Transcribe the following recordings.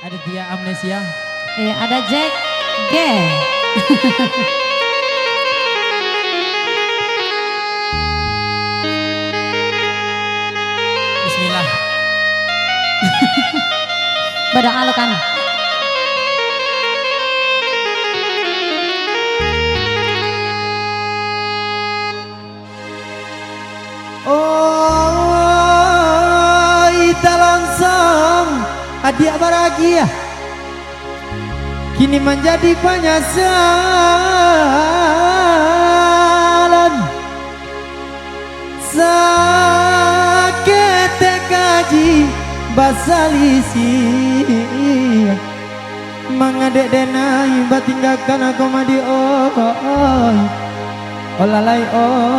Ada Tia Amnesia. Iya, ada Jack G. Bismillah. Berdoa lu kan. Oh, ita longsong hadiah bahagia kini menjadi penyesalan. Sakit kaji basalisi mengadek denai batinggalkan aku madi oi olalai oi.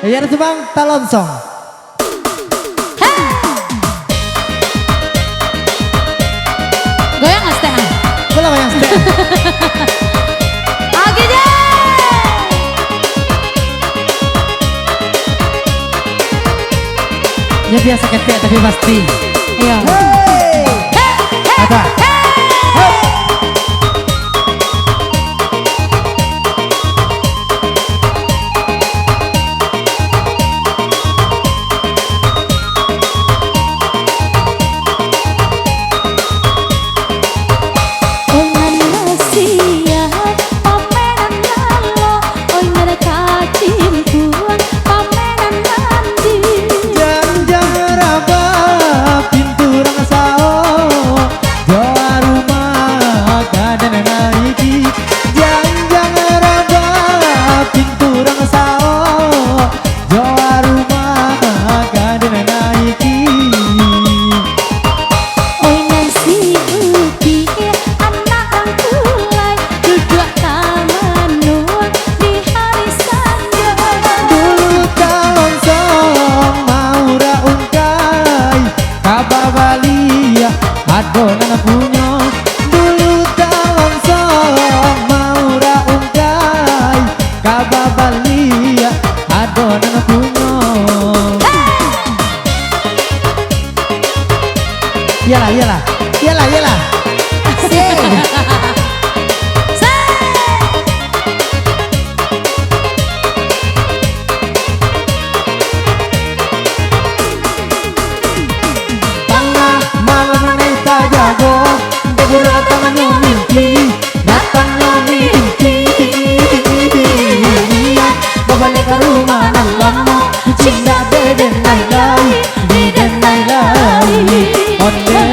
Ya Subang talonsong. Goyang nggak setean? Boleh goyang setean. Oke deh. Ya biasa ketek tapi pasti. Iya. Hey, Apa? adonan punya dulu talonsong mau raungkai kababalia adonan punya. Yalah yalah yalah yalah. Datangnya mimpi, datangnya mimpi. Balik ke rumah lama, cinta dedenai lai, dedenai lai. Onde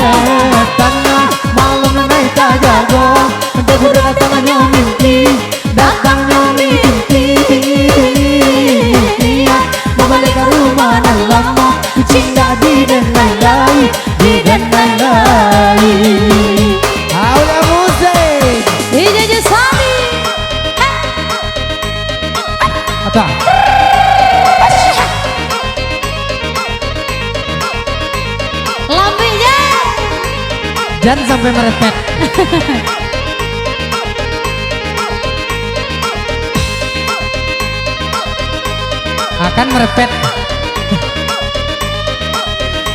tengah malam naik tak jago, datangnya mimpi, datangnya mimpi. Balik ke rumah lama, cinta dedenai lai, dedenai lai. Apa? Lampinya Jangan sampai merepet. Akan merepet.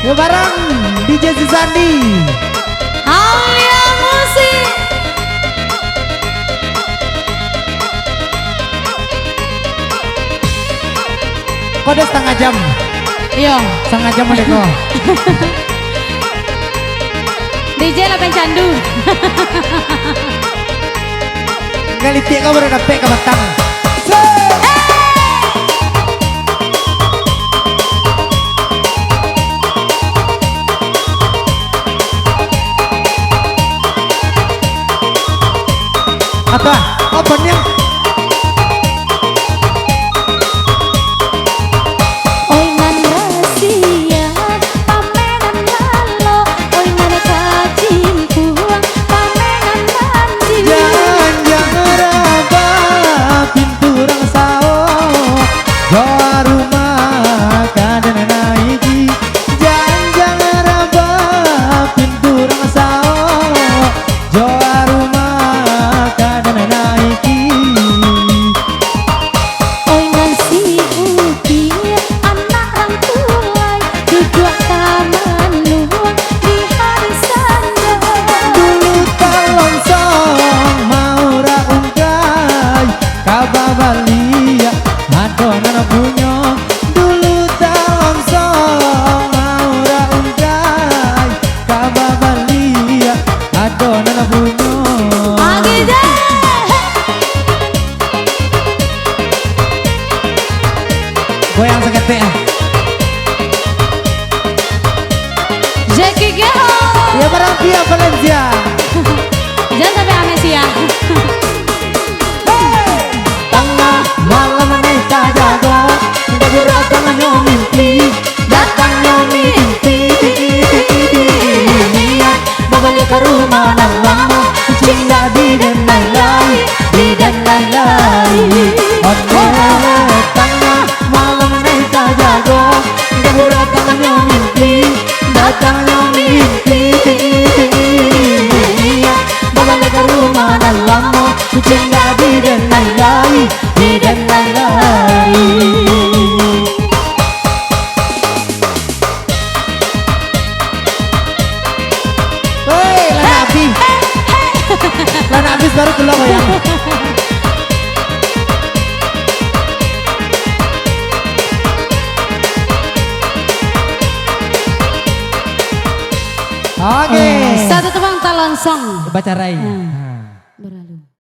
Yuk bareng DJ Sandi. Aulia Musik. Kode setengah jam. Iya. Setengah jam udah kok. DJ Lapen Candu. Kali tiap kau baru dapet ke Batang. Apa? Opennya? Jackie Geho. Ya barang Via Valencia. Jangan sampai amnesia. Tengah malam kita jago, Dagura tangannya mimpi, datangnya mimpi. Niat berbalik ke rumah dan lama, cinta di dan lain-lain, di dan lain-lain. Tengah malam kita jago, Dagura tangannya mimpi, datangnya mimpi. Niat berbalik ke rumah dan lama, cinta di dan lain-lain, di dan lain-lain. Woi, Lana Abi. Lana Abi baru keluar ya. Oke. Satu tebang talon song. Baca Rai.